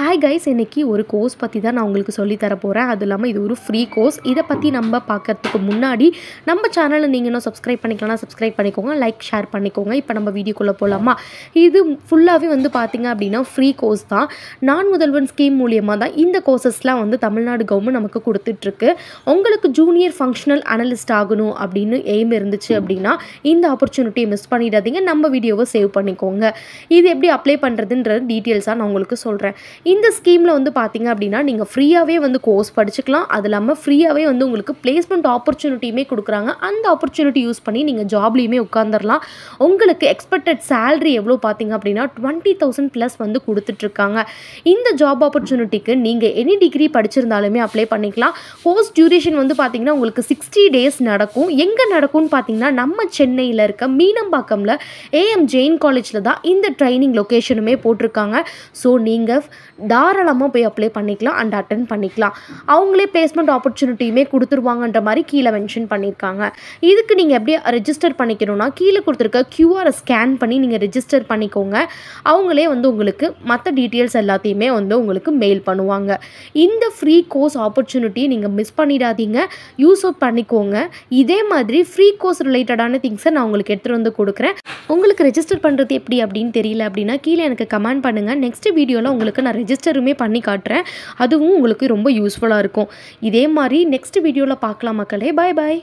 Hi guys, இன்றைக்கி ஒரு course பற்றி தான் நான் உங்களுக்கு சொல்லி தர போகிறேன். அது இல்லாமல் இது ஒரு ஃப்ரீ கோர்ஸ். இதை பற்றி நம்ம பார்க்கறதுக்கு முன்னாடி நம்ம சேனலை நீங்கள் இன்னும் சப்ஸ்கிரைப் பண்ணிக்கலாம்னா சப்ஸ்கிரைப் பண்ணிக்கோங்க, லைக் ஷேர் பண்ணிக்கோங்க. இப்போ நம்ம வீடியோக்குள்ளே போகலாமா? இது ஃபுல்லாகவே வந்து பார்த்திங்க அப்படின்னா ஃப்ரீ கோர்ஸ் தான். நான் முதல்வன் ஸ்கீம் மூலியமாக தான் இந்த கோர்சஸ்லாம் வந்து தமிழ்நாடு கவர்மெண்ட் நமக்கு கொடுத்துட்ருக்கு. உங்களுக்கு ஜூனியர் ஃபங்க்ஷனல் அனலிஸ்ட் ஆகணும் அப்படின்னு எய்ம் இருந்துச்சு அப்படின்னா இந்த ஆப்பர்ச்சுனிட்டியை மிஸ் பண்ணிடாதீங்க. நம்ம வீடியோவை சேவ் பண்ணிக்கோங்க. இது எப்படி அப்ளை பண்ணுறதுன்ற டீட்டெயில்ஸாக நான் உங்களுக்கு சொல்கிறேன். இந்த ஸ்கீமில் வந்து பார்த்திங்க அப்படின்னா நீங்கள் ஃப்ரீயாகவே வந்து கோர்ஸ் படிச்சுக்கலாம். அது இல்லாமல் ஃப்ரீயாகவே வந்து உங்களுக்கு பிளேஸ்மெண்ட் ஆப்பர்ச்சுனிட்டியுமே கொடுக்குறாங்க. அந்த ஆப்பர்ச்சுனிட்டி யூஸ் பண்ணி நீங்கள் ஜாப்லேயுமே உட்காந்துடலாம். உங்களுக்கு எக்ஸ்பெக்டட் சேலரி எவ்வளோ பார்த்திங்க அப்படின்னா 20,000+ வந்து கொடுத்துட்ருக்காங்க. இந்த ஜாப் ஆப்பர்ச்சுனிட்டிக்கு நீங்கள் எனி டிகிரி படிச்சிருந்தாலுமே அப்ளை பண்ணிக்கலாம். கோர்ஸ் டியூரேஷன் வந்து பார்த்திங்கன்னா உங்களுக்கு 60 days நடக்கும். எங்கே நடக்கும்னு பார்த்திங்கன்னா நம்ம சென்னையில் இருக்க மீனம்பாக்கமில் AM ஜெயின் காலேஜில் தான் இந்த ட்ரைனிங் லொக்கேஷனுமே போட்டிருக்காங்க. ஸோ நீங்கள் தாராளமாக போய் அப்ளை பண்ணிக்கலாம் அண்ட் அட்டென்ட் பண்ணிக்கலாம். அவங்களே பிளேஸ்மெண்ட் ஆப்பர்ச்சுனிட்டியுமே கொடுத்துருவாங்கன்ற மாதிரி கீழே மென்ஷன் பண்ணியிருக்காங்க. இதுக்கு நீங்கள் எப்படி ரெஜிஸ்டர் பண்ணிக்கணும்னா கீழே கொடுத்துருக்க QR ஸ்கேன் பண்ணி நீங்கள் ரெஜிஸ்டர் பண்ணிக்கோங்க. அவங்களே வந்து உங்களுக்கு மற்ற டீட்டெயில்ஸ் எல்லாத்தையுமே வந்து உங்களுக்கு மெயில் பண்ணுவாங்க. இந்த ஃப்ரீ கோர்ஸ் ஆப்பர்ச்சுனிட்டியை நீங்கள் மிஸ் பண்ணிடாதீங்க, யூஸ் அப் பண்ணிக்கோங்க. இதே மாதிரி ஃப்ரீ கோர்ஸ் ரிலேட்டடான திங்ஸை நான் உங்களுக்கு எடுத்துகிட்டு வந்து கொடுக்குறேன். உங்களுக்கு ரெஜிஸ்டர் பண்ணுறது எப்படி அப்படின்னு தெரியல அப்படின்னா கீழே எனக்கு கமெண்ட் பண்ணுங்கள். நெக்ஸ்ட் வீடியோவில் உங்களுக்கு நான் ரெஜிஸ்டருமே பண்ணி காட்டுறேன். அதுவும் உங்களுக்கு ரொம்ப யூஸ்ஃபுல்லாக இருக்கும். இதே மாதிரி நெக்ஸ்ட் வீடியோவில் பார்க்கலாம் மக்களே. பாய் பாய்.